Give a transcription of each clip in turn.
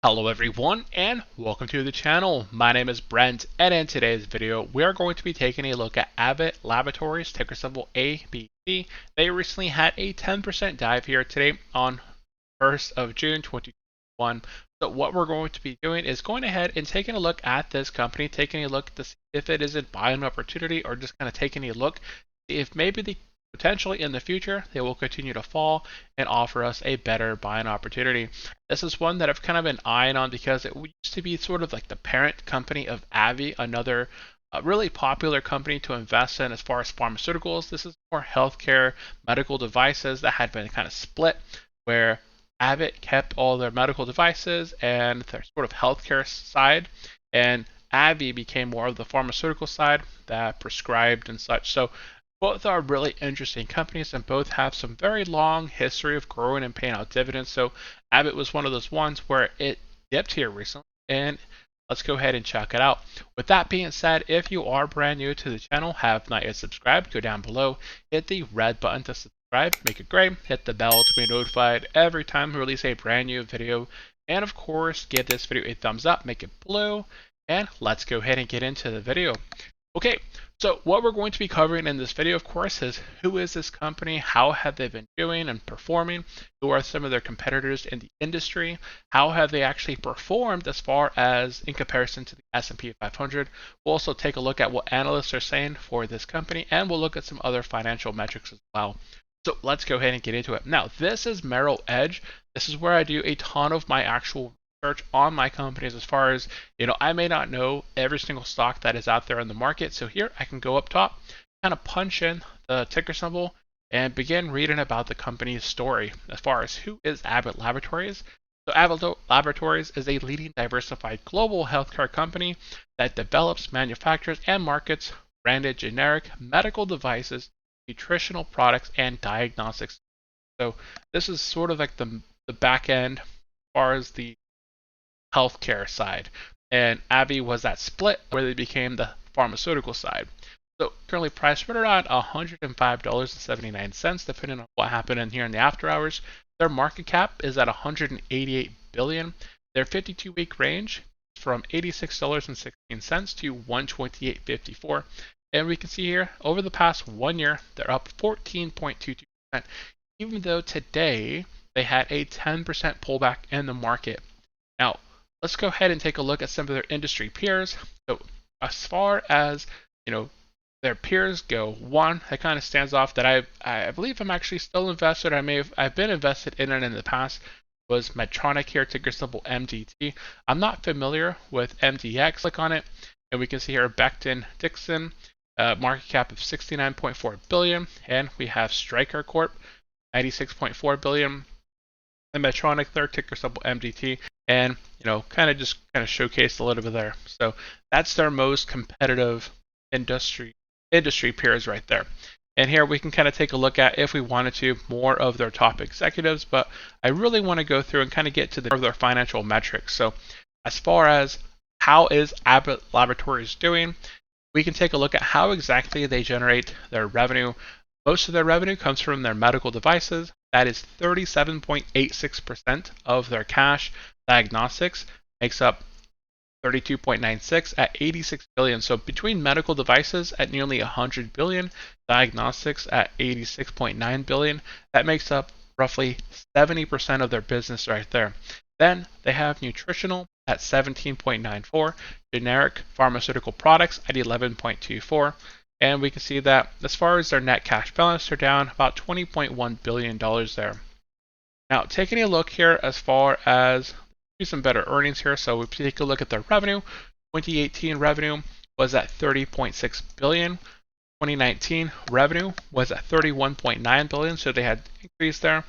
Hello everyone and welcome to the channel. My name is Brent and in today's video we are going to be taking a look at Abbott Laboratories, ticker symbol ABT. They recently had a 10% dive here today on 1st of June 2021. So what we're going to be doing is going ahead and taking a look at this company, taking a look to see if it is a buying opportunity or just kind of taking a look if maybe the potentially in the future they will continue to fall and offer us a better buying opportunity. This is one that I've kind of been eyeing on because it used to be sort of like the parent company of Abbott, another really popular company to invest in as far as pharmaceuticals. This is more healthcare medical devices that had been kind of split, where Abbott kept all their medical devices and their sort of healthcare side, and Abbott became more of the pharmaceutical side that prescribed and such. So both are really interesting companies and both have some very long history of growing and paying out dividends. So Abbott was one of those ones where it dipped here recently, and let's go ahead and check it out. With that being said, if you are brand new to the channel, have not yet subscribed, go down below, hit the red button to subscribe, make it gray, hit the bell to be notified every time we release a brand new video, and of course give this video a thumbs up, make it blue, and let's go ahead and get into the video. Okay, so what we're going to be covering in this video, of course, is who is this company, how have they been doing and performing, who are some of their competitors in the industry, how have they actually performed as far as in comparison to the S&P 500. We'll also take a look at what analysts are saying for this company, and we'll look at some other financial metrics as well. So let's go ahead and get into it. Now, this is Merrill Edge. This is where I do a ton of my actual research on my companies as far as, I may not know every single stock that is out there in the market. So here I can go up top, kind of punch in the ticker symbol and begin reading about the company's story as far as who is Abbott Laboratories. So Abbott Laboratories is a leading diversified global healthcare company that develops, manufactures, and markets branded generic medical devices, nutritional products, and diagnostics. So this is sort of like the back end as far as the healthcare side, and Abbott was that split where they became the pharmaceutical side. So currently priced right around $105.79, depending on what happened in here in the after hours. Their market cap is at $188 billion. Their 52-week range is from $86.16 to $128.54. And we can see here over the past 1 year they're up 14.22%, even though today they had a 10% pullback in the market. Now let's go ahead and take a look at some of their industry peers. So as far as their peers go, one that kind of stands off that I believe I'm actually still invested. I've been invested in it in the past, was Medtronic here, ticker symbol MDT. I'm not familiar with MDX. Click on it and we can see here Becton Dickinson, market cap of $69.4 billion, and we have Stryker Corp, $96.4 billion, and Medtronic there, ticker symbol MDT. And kind of showcased a little bit there. So that's their most competitive industry peers right there. And here we can kind of take a look at, if we wanted to, more of their top executives, but I really want to go through and kind of get to their financial metrics. So as far as how is Abbott Laboratories doing, we can take a look at how exactly they generate their revenue. Most of their revenue comes from their medical devices. That is 37.86% of their cash. Diagnostics makes up 32.96 at $86 billion. So between medical devices at nearly $100 billion, diagnostics at $86.9 billion, that makes up roughly 70% of their business right there. Then they have nutritional at 17.94, generic pharmaceutical products at 11.24, and we can see that as far as their net cash balance, they're down about $20.1 billion there. Now taking a look here as far as some better earnings here. So we take a look at their revenue. 2018 revenue was at $30.6 billion. 2019 revenue was at $31.9 billion. So they had increased there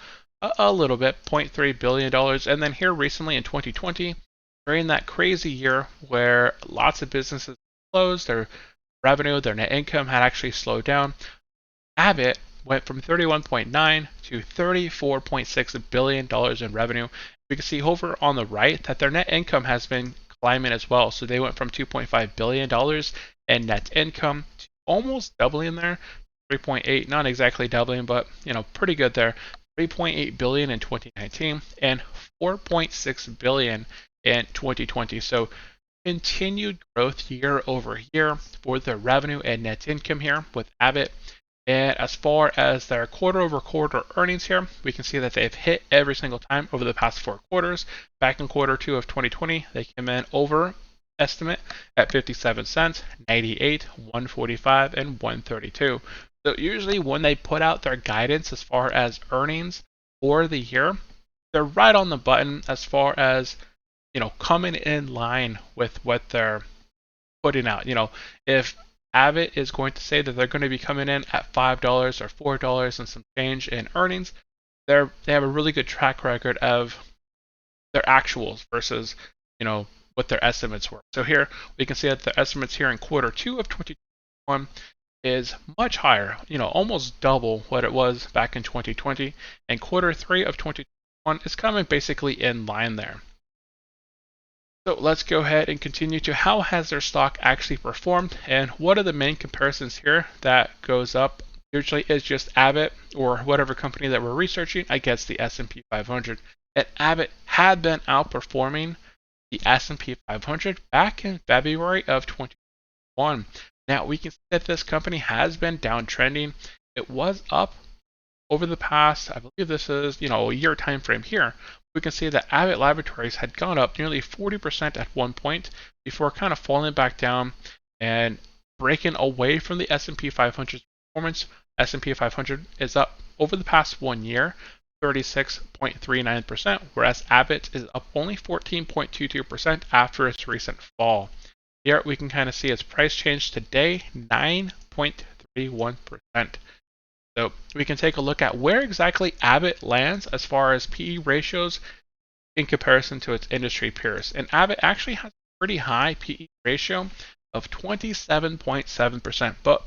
a little bit, $0.3 billion. And then here recently in 2020, during that crazy year where lots of businesses closed, their revenue, their net income had actually slowed down. Abbott went from 31.9 to $34.6 billion in revenue. We can see over on the right that their net income has been climbing as well. So they went from $2.5 billion in net income to almost doubling there, 3.8, not exactly doubling, but pretty good there. $3.8 billion in 2019 and $4.6 billion in 2020. So continued growth year over year for the revenue and net income here with Abbott. And as far as their quarter over quarter earnings here, we can see that they've hit every single time over the past 4 quarters. Back in quarter 2 of 2020, they came in over estimate at 57 cents, 98, 145, and 132. So usually when they put out their guidance as far as earnings for the year, they're right on the button as far as, coming in line with what they're putting out. If Abbott is going to say that they're going to be coming in at $5 or $4 and some change in earnings, they have a really good track record of their actuals versus, what their estimates were. So here we can see that the estimates here in quarter 2 of 2021 is much higher, almost double what it was back in 2020. And quarter 3 of 2021 is coming basically in line there. So let's go ahead and continue to how has their stock actually performed, and what are the main comparisons here that goes up. Usually it's just Abbott or whatever company that we're researching against the S&P 500. And Abbott had been outperforming the S&P 500 back in February of 2021. Now we can see that this company has been downtrending. It was up over the past, I believe this is, a year time frame here. We can see that Abbott Laboratories had gone up nearly 40% at one point before kind of falling back down and breaking away from the S&P 500 performance. S&P 500 is up over the past 1 year 36.39%, whereas Abbott is up only 14.22% after its recent fall. Here we can kind of see its price change today, 9.31%. So we can take a look at where exactly Abbott lands as far as PE ratios in comparison to its industry peers. And Abbott actually has a pretty high PE ratio of 27.7%, but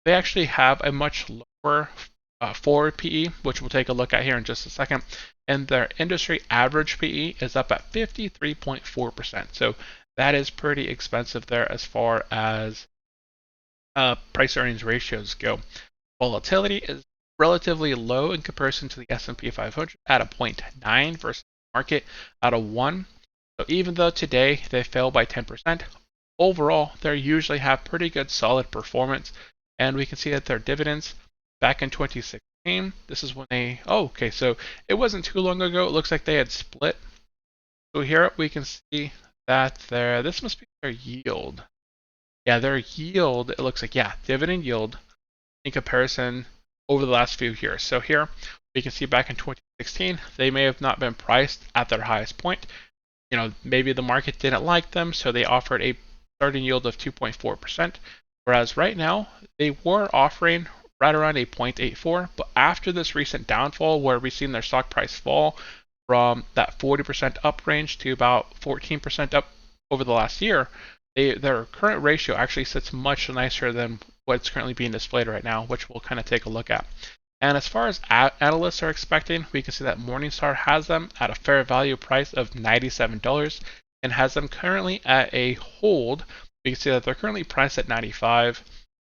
they actually have a much lower forward PE, which we'll take a look at here in just a second. And their industry average PE is up at 53.4%. So that is pretty expensive there as far as price earnings ratios go. Volatility is relatively low in comparison to the S&P 500 at a 0.9 versus market at a 1. So even though today they fell by 10%, overall they usually have pretty good solid performance. And we can see that their dividends back in 2016, this is when they, so it wasn't too long ago. It looks like they had split. So here we can see that this must be their yield. Yeah, their yield, it looks like, dividend yield in comparison over the last few years. So here we can see back in 2016, they may have not been priced at their highest point. Maybe the market didn't like them, so they offered a starting yield of 2.4%. Whereas right now, they were offering right around a 0.84, but after this recent downfall where we've seen their stock price fall from that 40% up range to about 14% up over the last year, their current ratio actually sits much nicer than what's currently being displayed right now, which we'll kind of take a look at. And as far as analysts are expecting, we can see that Morningstar has them at a fair value price of $97 and has them currently at a hold. We can see that they're currently priced at 95,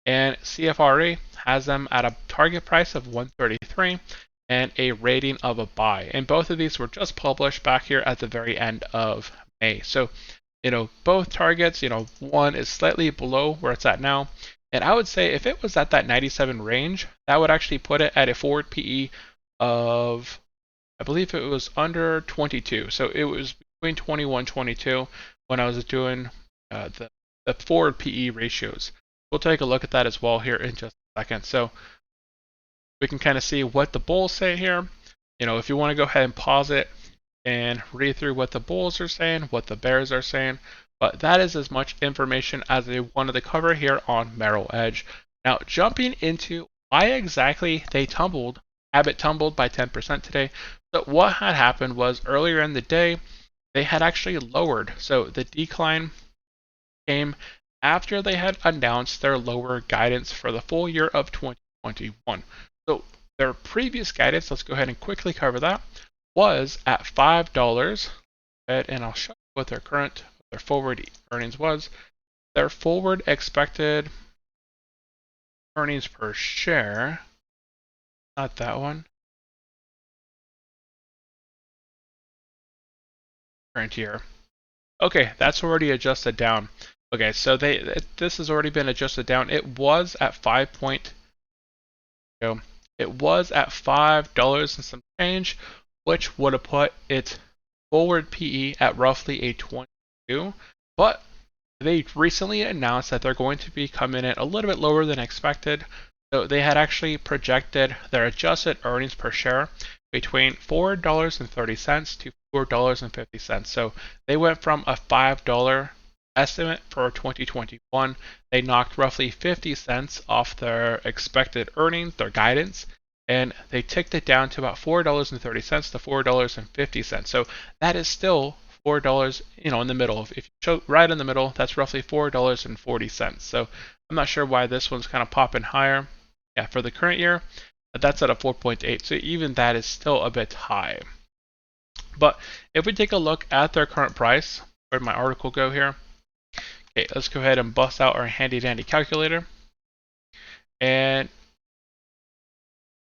and CFRA has them at a target price of 133 and a rating of a buy. And both of these were just published back here at the very end of May. So, both targets, one is slightly below where it's at now. And I would say if it was at that 97 range, that would actually put it at a forward PE of, I believe it was under 22. So it was between 21, 22 when I was doing the forward PE ratios. We'll take a look at that as well here in just a second. So we can kind of see what the bulls say here. If you want to go ahead and pause it and read through what the bulls are saying, what the bears are saying. But that is as much information as I wanted to cover here on Merrill Edge. Now, jumping into why exactly Abbott tumbled by 10% today. So what had happened was earlier in the day, they had actually lowered. So the decline came after they had announced their lower guidance for the full year of 2021. So their previous guidance, let's go ahead and quickly cover that, was at $5. And I'll show you what their forward earnings was. Their forward expected earnings per share, not that one, current year. Okay, that's already adjusted down. Okay, so this has already been adjusted down. It was at $5 and some change, which would have put its forward PE at roughly a 22. But they recently announced that they're going to be coming in a little bit lower than expected. So they had actually projected their adjusted earnings per share between $4.30 to $4.50. So they went from a $5 estimate for 2021. They knocked roughly 50 cents off their expected earnings, their guidance, and they ticked it down to about $4.30 to $4.50. So that is still $4, in the middle. If you show right in the middle, that's roughly $4.40. So I'm not sure why this one's kind of popping higher. Yeah, for the current year, that's at a 4.8. So even that is still a bit high. But if we take a look at their current price, where'd my article go here? Okay, let's go ahead and bust out our handy dandy calculator. And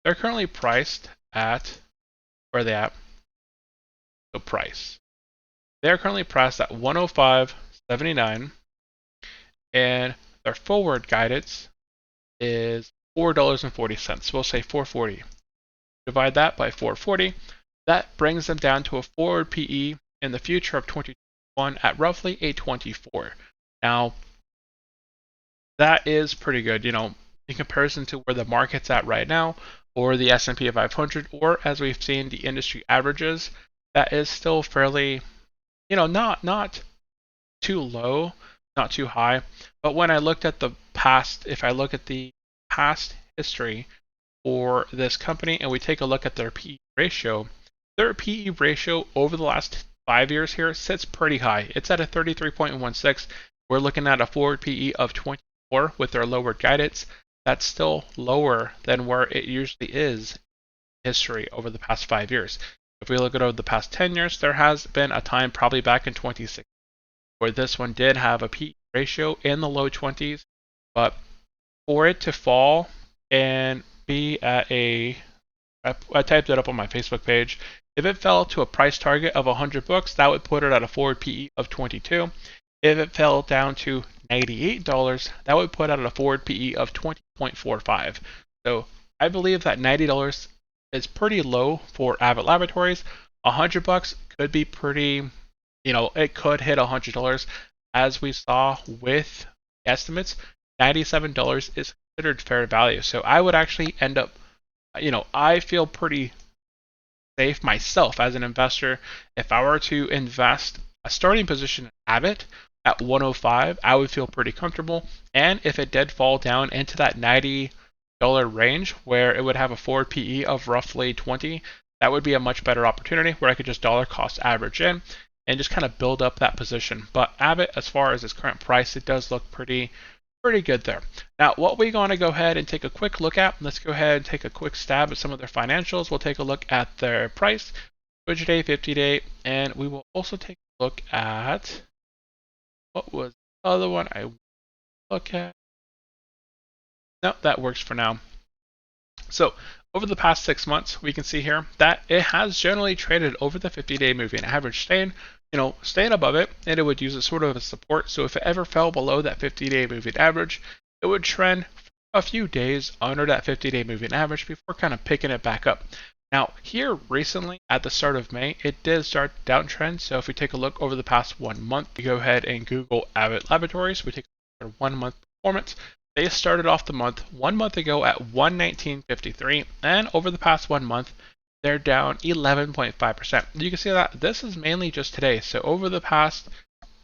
they're currently priced at, where are they at? So price. They're currently priced at 105.79, and their forward guidance is $4.40. We'll say 440. Divide that by 440. That brings them down to a forward PE in the future of 2021 at roughly a 24. Now, that is pretty good, in comparison to where the market's at right now, or the S&P 500, or as we've seen the industry averages. That is still fairly, not too low, not too high. But when I looked at the past, if I look at the past history for this company and we take a look at their PE ratio, their PE ratio over the last 5 years here sits pretty high. It's at a 33.16. We're looking at a forward PE of 24 with their lowered guidance. That's still lower than where it usually is in history over the past 5 years. If we look at over the past 10 years, there has been a time probably back in 2016 where this one did have a PE ratio in the low 20s, but for it to fall and be at I typed it up on my Facebook page. If it fell to a price target of 100 bucks, that would put it at a forward PE of 22. If it fell down to $98, that would put it at a forward PE of 20.45. So I believe that $90 is pretty low for Abbott Laboratories. 100 bucks could be pretty, it could hit $100. As we saw with estimates, $97 is considered fair value. So I would actually end up, I feel pretty safe myself as an investor. If I were to invest a starting position in Abbott at 105, I would feel pretty comfortable. And if it did fall down into that $90 range where it would have a forward PE of roughly 20, that would be a much better opportunity where I could just dollar cost average in and just kind of build up that position. But Abbott, as far as its current price, it does look pretty good there. Now, what we're going to go ahead and take a quick look at, let's go ahead and take a quick stab at some of their financials. We'll take a look at their price, 200-day, 50-day, and we will also take a look at, what was the other one I look at? No, that works for now. So over the past 6 months, we can see here that it has generally traded over the 50-day moving average, staying above it, and it would use it sort of as support. So if it ever fell below that 50-day moving average, it would trend a few days under that 50-day moving average before kind of picking it back up. Now, here recently at the start of May, it did start downtrend. So if we take a look over the past 1 month, we go ahead and Google Abbott Laboratories. We take a look at their 1 month performance. They started off the month 1 month ago at 119.53, and over the past 1 month, they're down 11.5%. You can see that this is mainly just today. So over the past,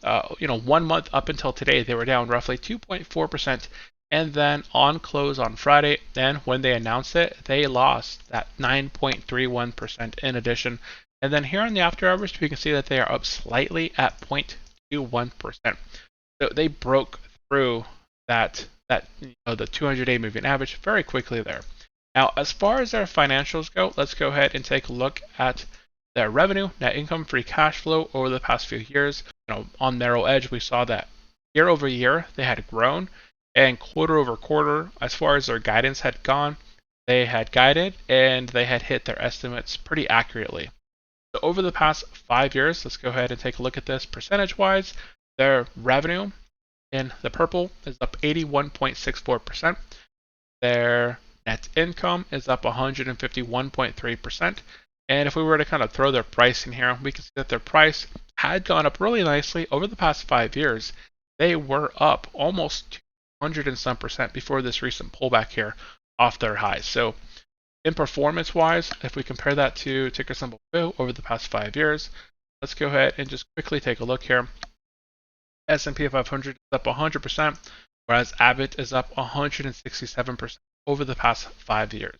1 month up until today, they were down roughly 2.4%. And then on close on Friday, and when they announced it, they lost that 9.31% in addition. And then here on the after hours, we can see that they are up slightly at 0.21%. So they broke through the 200-day moving average very quickly there. Now, as far as their financials go, let's go ahead and take a look at their revenue, net income, free cash flow over the past few years. On Narrow Edge, we saw that year over year they had grown, and quarter over quarter, as far as their guidance had gone, they had guided and they had hit their estimates pretty accurately. So over the past 5 years, let's go ahead and take a look at this percentage-wise. Their revenue in the purple is up 81.64%. Their net income is up 151.3%. And if we were to kind of throw their pricing here, we can see that their price had gone up really nicely over the past 5 years. They were up almost 200 and some percent before this recent pullback here off their highs. So in performance wise, if we compare that to ticker symbol BOO over the past 5 years, let's go ahead and just quickly take a look here. S&P 500 is up 100%, whereas Abbott is up 167% over the past 5 years.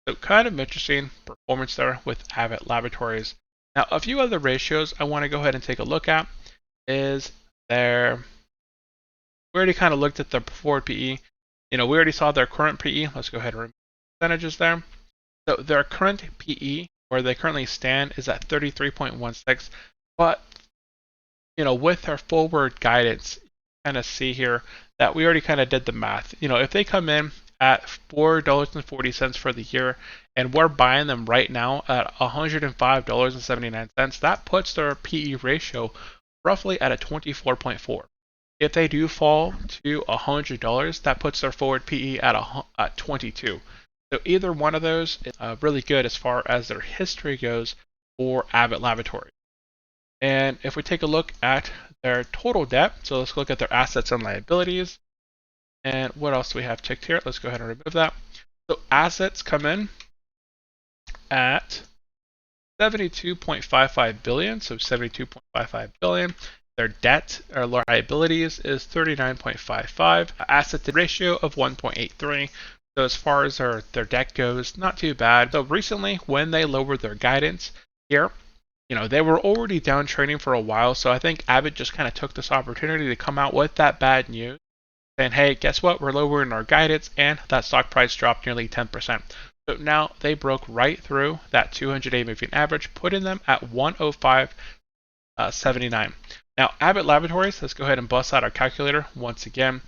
So kind of interesting performance there with Abbott Laboratories. Now, a few other ratios I want to go ahead and take a look at is we already kind of looked at their forward PE. We already saw their current PE. Let's go ahead and remove percentages there. So their current PE, where they currently stand, is at 33.16. But, with their forward guidance, you kind of see here that we already kind of did the math. If they come in at $4.40 for the year, and we're buying them right now at $105.79, that puts their PE ratio roughly at a 24.4. If they do fall to $100, that puts their forward PE at 22. So either one of those is really good as far as their history goes for Abbott Laboratories. And if we take a look at their total debt, so let's look at their assets and liabilities. And what else do we have ticked here? Let's go ahead and remove that. So assets come in at $72.55 billion, so $72.55 billion. Their debt or liabilities is $39.55. Asset to ratio of 1.83. So as far as their debt goes, not too bad. So recently, when they lowered their guidance here, they were already downtrending for a while. So I think Abbott just kind of took this opportunity to come out with that bad news, saying, hey, guess what? We're lowering our guidance, and that stock price dropped nearly 10%. So now they broke right through that 200-day moving average, putting them at 105.79. Now, Abbott Laboratories, let's go ahead and bust out our calculator once again.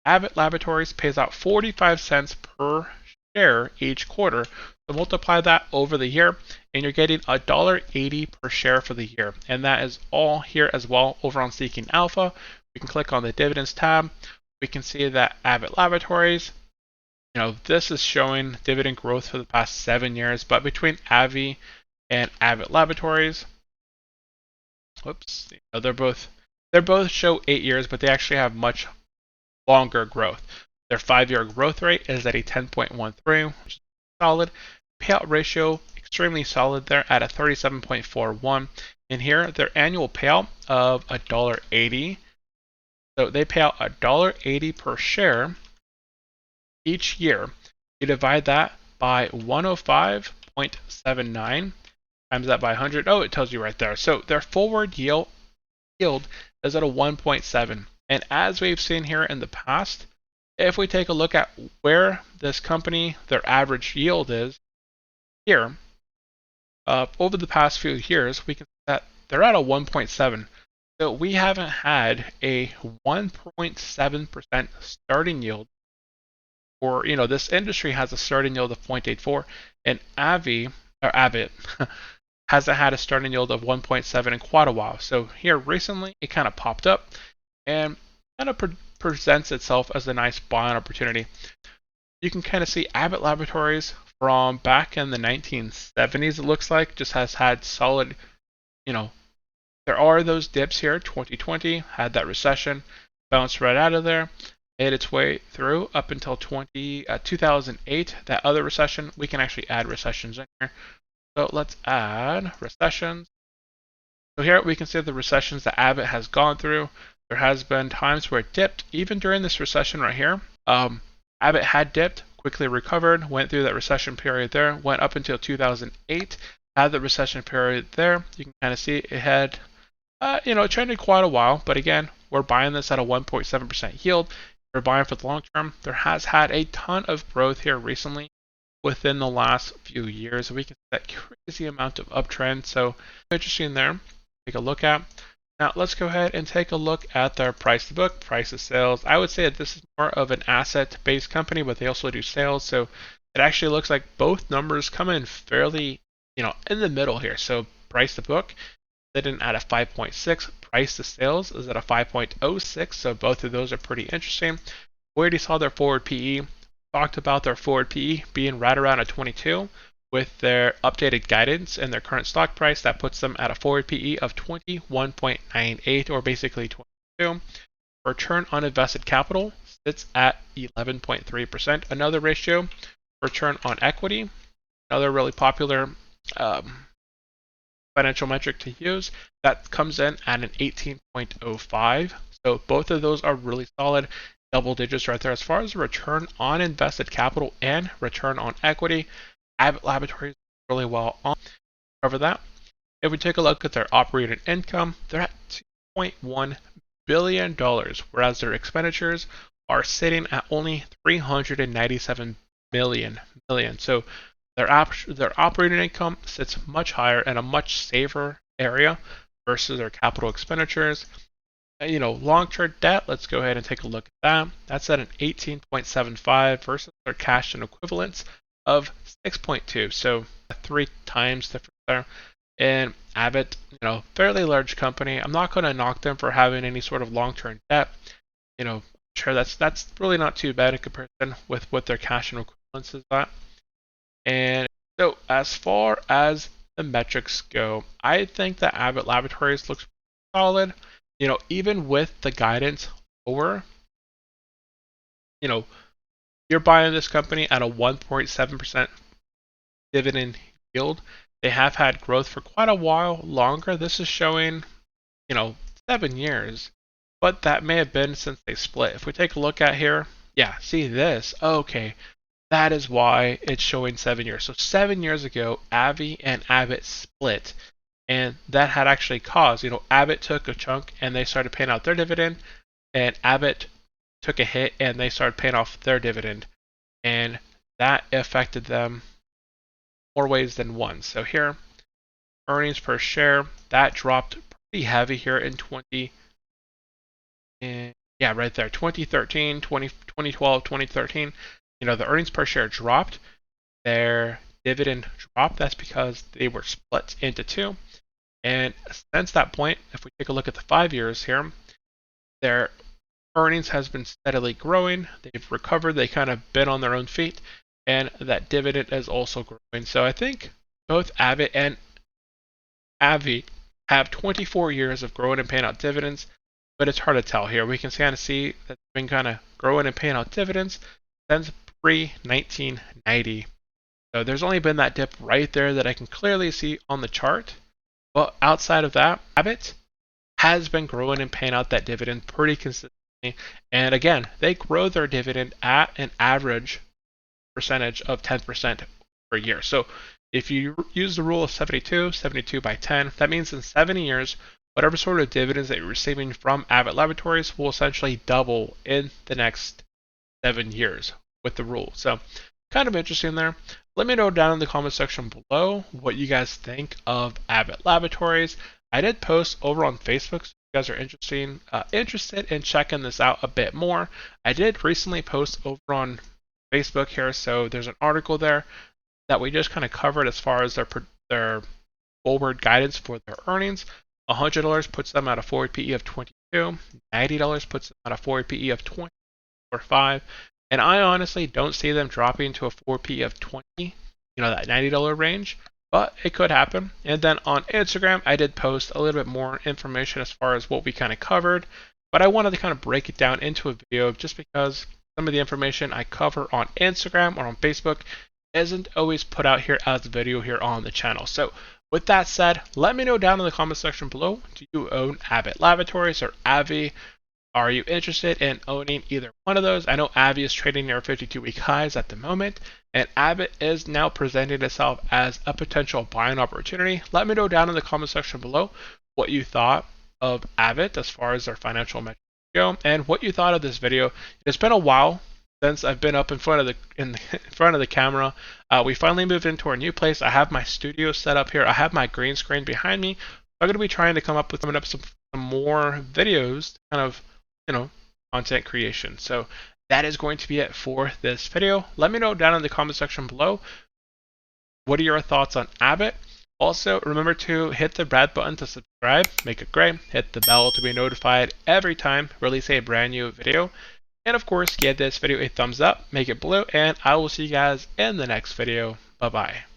Abbott Laboratories pays out 45 cents per share each quarter. So multiply that over the year, and you're getting $1.80 per share for the year. And that is all here as well over on Seeking Alpha. We can click on the dividends tab. We can see that Abbott Laboratories, this is showing dividend growth for the past 7 years, but between AbbVie and Abbott Laboratories, they both show 8 years, but they actually have much longer growth. Their 5-year growth rate is at a 10.13, which is solid. Payout ratio, extremely solid there at a 37.41. And here, their annual payout of $1.80. So they pay out $1.80 per share each year. You divide that by 105.79, times that by 100. Oh, it tells you right there. So their forward yield is at a 1.7. And as we've seen here in the past, if we take a look at where this company, their average yield is here, over the past few years, we can see that they're at a 1.7. So we haven't had a 1.7% starting yield, or this industry has a starting yield of 0.84, and Abbott hasn't had a starting yield of 1.7 in quite a while. So here recently, it kind of popped up and kind of presents itself as a nice buying opportunity. You can kind of see Abbott Laboratories from back in the 1970s, it looks like, just has had solid, there are those dips here. 2020 had that recession, bounced right out of there, made its way through up until 2008, that other recession. We can actually add recessions in here. So let's add recessions. So here we can see the recessions that Abbott has gone through. There has been times where it dipped, even during this recession right here. Abbott had dipped, quickly recovered, went through that recession period there, went up until 2008, had the recession period there. You can kind of see it had, it trended quite a while, but again, we're buying this at a 1.7% yield. We're buying for the long term. There has had a ton of growth here recently within the last few years. We can see that crazy amount of uptrend. So interesting there. Take a look at. Now let's go ahead and take a look at their price to book, price to sales. I would say that this is more of an asset-based company, but they also do sales. So it actually looks like both numbers come in fairly, in the middle here. So price to book sitting at a 5.6. Price to sales is at a 5.06. So both of those are pretty interesting. We already saw their forward PE. Talked about their forward PE being right around a 22. With their updated guidance and their current stock price, that puts them at a forward PE of 21.98, or basically 22. Return on invested capital sits at 11.3%. Another ratio. Return on equity, another really popular financial metric to use, that comes in at an 18.05. So both of those are really solid double digits right there. As far as return on invested capital and return on equity, Abbott Laboratories really well on. Cover that. If we take a look at their operating income, they're at $2.1 billion, whereas their expenditures are sitting at only $397 million. So their operating income sits much higher in a much safer area versus their capital expenditures. Long-term debt, let's go ahead and take a look at that. That's at an 18.75 versus their cash and equivalents of 6.2. So 3 times difference there. And Abbott, fairly large company. I'm not going to knock them for having any sort of long-term debt. Sure, that's really not too bad in comparison with what their cash and equivalents is at. And so as far as the metrics go, I think that Abbott Laboratories looks solid. Even with the guidance lower, you're buying this company at a 1.7% dividend yield. They have had growth for quite a while longer. This is showing, 7 years, but that may have been since they split. If we take a look at here, yeah, see this? Okay, that is why it's showing 7 years. So 7 years ago, Avi and Abbott split, and that had actually caused, Abbott took a chunk and they started paying out their dividend, and Abbott took a hit and they started paying off their dividend, and that affected them more ways than one. So here, earnings per share, that dropped pretty heavy here in 2013, 2012, 2013. The earnings per share dropped, their dividend dropped. That's because they were split into two. And since that point, if we take a look at the 5 years here, their earnings has been steadily growing. They've recovered. They kind of been on their own feet, and that dividend is also growing. So I think both Abbott and Avi have 24 years of growing and paying out dividends, but it's hard to tell here. We can kind of see that they've been kind of growing and paying out dividends since pre-1990. So there's only been that dip right there that I can clearly see on the chart. But outside of that, Abbott has been growing and paying out that dividend pretty consistently. And again, they grow their dividend at an average percentage of 10% per year. So if you use the rule of 72 by 10, that means in 70 years, whatever sort of dividends that you're receiving from Abbott Laboratories will essentially double in the next 7 years with the rule. So kind of interesting there. Let me know down in the comment section below what you guys think of Abbott Laboratories. I did post over on Facebook, so if you guys are interested in checking this out a bit more. I did recently post over on Facebook here, so there's an article there that we just kind of covered as far as their forward guidance for their earnings. $100 puts them at a forward PE of 22. $90 puts them at a forward PE of 20.5. And I honestly don't see them dropping to a 4P of 20, that $90 range, but it could happen. And then on Instagram, I did post a little bit more information as far as what we kind of covered, but I wanted to kind of break it down into a video just because some of the information I cover on Instagram or on Facebook isn't always put out here as a video here on the channel. So with that said, let me know down in the comment section below, do you own Abbott Laboratories or Avi? Are you interested in owning either one of those? I know Avi is trading near 52-week highs at the moment, and Abbott is now presenting itself as a potential buying opportunity. Let me know down in the comment section below what you thought of Abbott as far as their financial metrics go, and what you thought of this video. It's been a while since I've been up in front of the camera. We finally moved into our new place. I have my studio set up here. I have my green screen behind me. I'm going to be trying to come up with some more videos, kind of content creation. So that is going to be it for this video. Let me know down in the comment section below what are your thoughts on Abbott. Also, remember to hit the red button to subscribe, make it gray, hit the bell to be notified every time I release a brand new video, and of course give this video a thumbs up, make it blue, and I will see you guys in the next video. Bye bye.